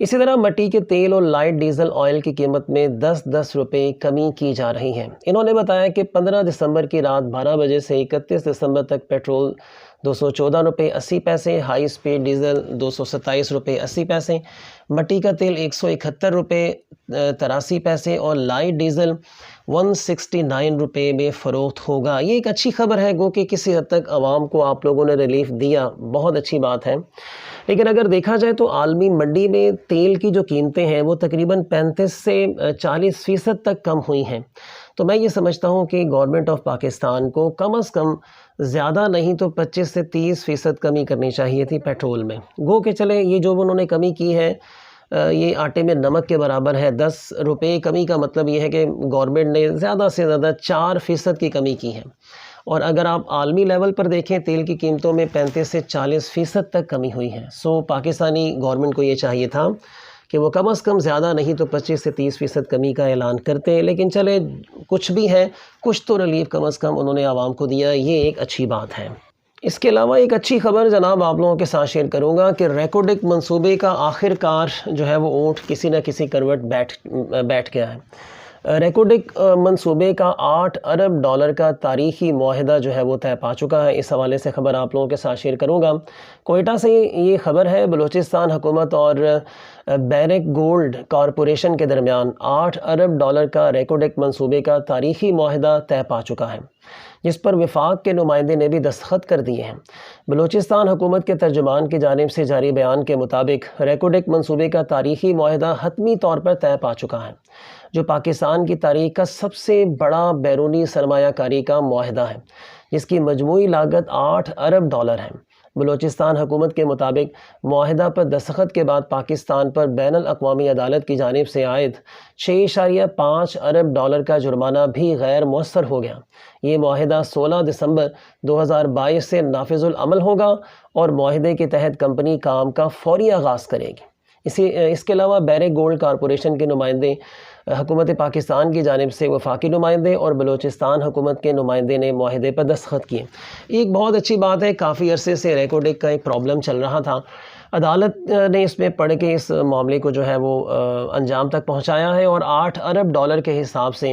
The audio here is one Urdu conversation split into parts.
اسی طرح مٹی کے تیل اور لائٹ ڈیزل آئل کی قیمت میں 10 روپے کمی کی جا رہی ہے۔ انہوں نے بتایا کہ 15 دسمبر کی رات 12 بجے سے 31 دسمبر تک پیٹرول 214 روپے 80 پیسے، ہائی سپیڈ ڈیزل 227 روپے 80 پیسے، مٹی کا تیل 171 روپے 83 پیسے اور لائٹ ڈیزل 169 روپے میں فروخت ہوگا۔ یہ ایک اچھی خبر ہے، گو کہ کسی حد تک عوام کو آپ لوگوں نے ریلیف دیا، بہت اچھی بات ہے۔ لیکن اگر دیکھا جائے تو عالمی منڈی میں تیل کی جو قیمتیں ہیں وہ تقریباً 35 سے 40% تک کم ہوئی ہیں۔ تو میں یہ سمجھتا ہوں کہ گورنمنٹ آف پاکستان کو کم از کم زیادہ نہیں تو 25 سے 30% کمی کرنی چاہیے تھی پیٹرول میں۔ گو کہ چلے یہ جو انہوں نے کمی کی ہے یہ آٹے میں نمک کے برابر ہے۔ 10 روپے کمی کا مطلب یہ ہے کہ گورنمنٹ نے زیادہ سے زیادہ 4% کی کمی کی ہے، اور اگر آپ عالمی لیول پر دیکھیں تیل کی قیمتوں میں 35 سے 40% تک کمی ہوئی ہے۔ سو پاکستانی گورنمنٹ کو یہ چاہیے تھا کہ وہ کم از کم زیادہ نہیں تو 25 سے 30% کمی کا اعلان کرتے، لیکن چلے کچھ بھی ہے، کچھ تو ریلیف کم از کم انہوں نے عوام کو دیا، یہ ایک اچھی بات ہے۔ اس کے علاوہ ایک اچھی خبر جناب آپ لوگوں کے ساتھ شیئر کروں گا کہ ریکوڈک منصوبے کا آخر کار جو ہے وہ اونٹ کسی نہ کسی کروٹ بیٹھ گیا ہے۔ ریکوڈک منصوبے کا $8 ارب کا تاریخی معاہدہ جو ہے وہ طے پا چکا ہے۔ اس حوالے سے خبر آپ لوگوں کے ساتھ شیئر کروں گا۔ کوئٹہ سے یہ خبر ہے، بلوچستان حکومت اور بیرک گولڈ کارپوریشن کے درمیان $8 ارب کا ریکوڈک منصوبے کا تاریخی معاہدہ طے پا چکا ہے، جس پر وفاق کے نمائندے نے بھی دستخط کر دیے ہیں۔ بلوچستان حکومت کے ترجمان کی جانب سے جاری بیان کے مطابق ریکوڈک منصوبے کا تاریخی معاہدہ حتمی طور پر طے پا چکا ہے، جو پاکستان کی تاریخ کا سب سے بڑا بیرونی سرمایہ کاری کا معاہدہ ہے، جس کی مجموعی لاگت $8 ارب ہے۔ بلوچستان حکومت کے مطابق معاہدہ پر دستخط کے بعد پاکستان پر بین الاقوامی عدالت کی جانب سے عائد $6.5 ارب کا جرمانہ بھی غیر مؤثر ہو گیا۔ یہ معاہدہ 16 دسمبر 2022 سے نافذ العمل ہوگا اور معاہدے کے تحت کمپنی کام کا فوری آغاز کرے گی۔ اس کے علاوہ بیرک گولڈ کارپوریشن کے نمائندے، حکومت پاکستان کی جانب سے وفاقی نمائندے اور بلوچستان حکومت کے نمائندے نے معاہدے پر دستخط کیے۔ ایک بہت اچھی بات ہے، کافی عرصے سے ریکوڈک کا ایک پرابلم چل رہا تھا، عدالت نے اس میں پڑھ کے اس معاملے کو جو ہے وہ انجام تک پہنچایا ہے اور $8 ارب کے حساب سے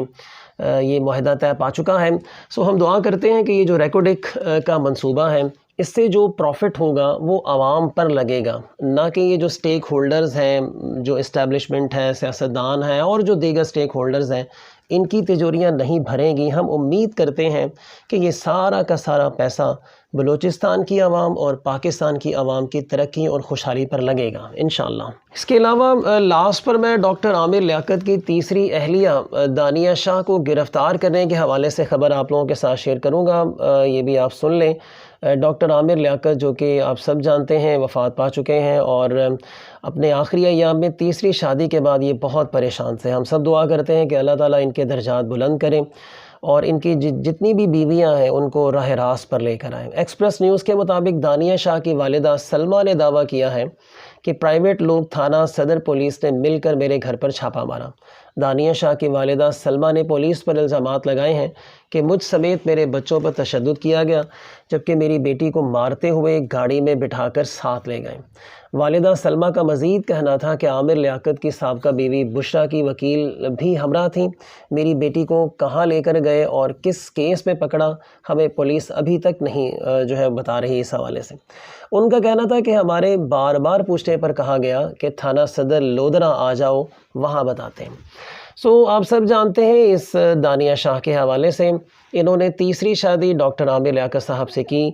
یہ معاہدہ طے پا چکا ہے۔ سو ہم دعا کرتے ہیں کہ یہ جو ریکوڈک کا منصوبہ ہے اس سے جو پروفٹ ہوگا وہ عوام پر لگے گا، نہ کہ یہ جو سٹیک ہولڈرز ہیں، جو اسٹیبلشمنٹ ہے، سیاستدان ہیں اور جو دیگر سٹیک ہولڈرز ہیں، ان کی تجوریاں نہیں بھریں گی۔ ہم امید کرتے ہیں کہ یہ سارا کا سارا پیسہ بلوچستان کی عوام اور پاکستان کی عوام کی ترقی اور خوشحالی پر لگے گا انشاءاللہ۔ اس کے علاوہ لاسٹ پر میں ڈاکٹر عامر لیاقت کی تیسری اہلیہ دانیہ شاہ کو گرفتار کرنے کے حوالے سے خبر آپ لوگوں کے ساتھ شیئر کروں گا، یہ بھی آپ سن لیں۔ ڈاکٹر عامر لیاقت جو کہ آپ سب جانتے ہیں وفات پا چکے ہیں، اور اپنے آخری ایام میں تیسری شادی کے بعد یہ بہت پریشان تھے۔ ہم سب دعا کرتے ہیں کہ اللہ تعالیٰ ان کے درجات بلند کریں اور ان کی جتنی بھی بیویاں ہیں ان کو راہ راست پر لے کر آئیں۔ ایکسپریس نیوز کے مطابق دانیہ شاہ کی والدہ سلمہ نے دعویٰ کیا ہے کہ پرائیویٹ لوگ تھانہ صدر پولیس نے مل کر میرے گھر پر چھاپا مارا۔ دانیہ شاہ کی والدہ سلمہ نے پولیس پر الزامات لگائے ہیں کہ مجھ سمیت میرے بچوں پر تشدد کیا گیا، جبکہ میری بیٹی کو مارتے ہوئے گاڑی میں بٹھا کر ساتھ لے گئے۔ والدہ سلمہ کا مزید کہنا تھا کہ عامر لیاقت کی سابقہ بیوی بشرا کی وکیل بھی ہمراہ تھیں۔ میری بیٹی کو کہاں لے کر گئے اور کس کیس میں پکڑا ہمیں پولیس ابھی تک نہیں جو ہے بتا رہی اس حوالے سے۔ ان کا کہنا تھا کہ ہمارے بار بار پوچھنے پر کہا گیا کہ تھانہ صدر لودھرا آ جاؤ، وہاں بتاتے ہیں۔ سو آپ سب جانتے ہیں اس دانیہ شاہ کے حوالے سے، انہوں نے تیسری شادی ڈاکٹر عامر لیاقت صاحب سے کی۔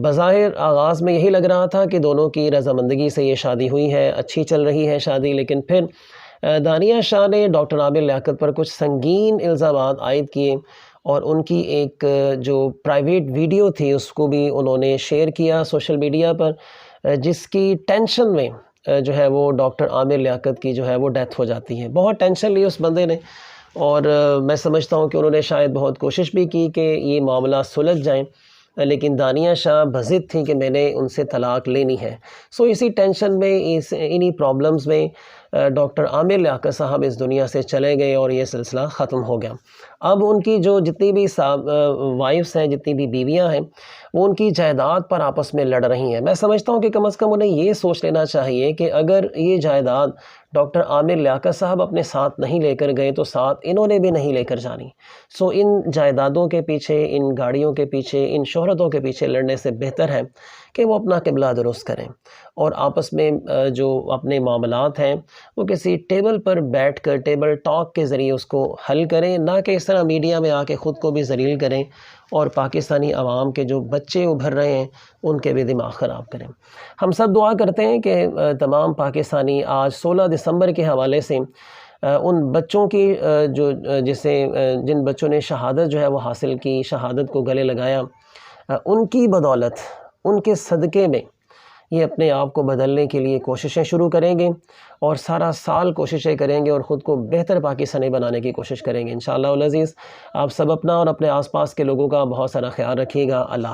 بظاہر آغاز میں یہی لگ رہا تھا کہ دونوں کی رضامندگی سے یہ شادی ہوئی ہے، اچھی چل رہی ہے شادی، لیکن پھر دانیہ شاہ نے ڈاکٹر عامر لیاقت پر کچھ سنگین الزامات عائد کیے اور ان کی ایک جو پرائیویٹ ویڈیو تھی اس کو بھی انہوں نے شیئر کیا سوشل میڈیا پر، جس کی ٹینشن میں جو ہے وہ ڈاکٹر عامر لیاقت کی جو ہے وہ ڈیتھ ہو جاتی ہے۔ بہت ٹینشن لی اس بندے نے، اور میں سمجھتا ہوں کہ انہوں نے شاید بہت کوشش بھی کی کہ یہ معاملہ سلجھ جائیں، لیکن دانیہ شاہ بضد تھی کہ میں نے ان سے طلاق لینی ہے۔ سو اسی ٹینشن میں، انہی پرابلمز میں ڈاکٹر عامر لیاقت صاحب اس دنیا سے چلے گئے اور یہ سلسلہ ختم ہو گیا۔ اب ان کی جو جتنی بھی وائفس ہیں، جتنی بھی بیویاں ہیں، وہ ان کی جائیداد پر آپس میں لڑ رہی ہیں۔ میں سمجھتا ہوں کہ کم از کم انہیں یہ سوچ لینا چاہیے کہ اگر یہ جائیداد ڈاکٹر عامر لیاقت صاحب اپنے ساتھ نہیں لے کر گئے تو ساتھ انہوں نے بھی نہیں لے کر جانی۔ سو ان جائیدادوں کے پیچھے، ان گاڑیوں کے پیچھے، ان شہرتوں کے پیچھے لڑنے سے بہتر ہے کہ وہ اپنا قبلہ درست کریں اور آپس میں جو اپنے معاملات ہیں وہ کسی ٹیبل پر بیٹھ کر ٹیبل ٹاک کے ذریعے اس کو حل کریں، نہ کہ اس طرح میڈیا میں آ کے خود کو بھی ذلیل کریں اور پاکستانی عوام کے جو بچے ابھر رہے ہیں ان کے بھی دماغ خراب کریں۔ ہم سب دعا کرتے ہیں کہ تمام پاکستانی آج 16 دسمبر کے حوالے سے ان بچوں کی جن بچوں نے شہادت جو ہے وہ حاصل کی، شہادت کو گلے لگایا، ان کی بدولت، ان کے صدقے میں یہ اپنے آپ کو بدلنے کے لیے کوششیں شروع کریں گے اور سارا سال کوششیں کریں گے اور خود کو بہتر پاکستانی بنانے کی کوشش کریں گے انشاءاللہ العزیز۔ آپ سب اپنا اور اپنے آس پاس کے لوگوں کا بہت سارا خیال رکھیے گا۔ اللہ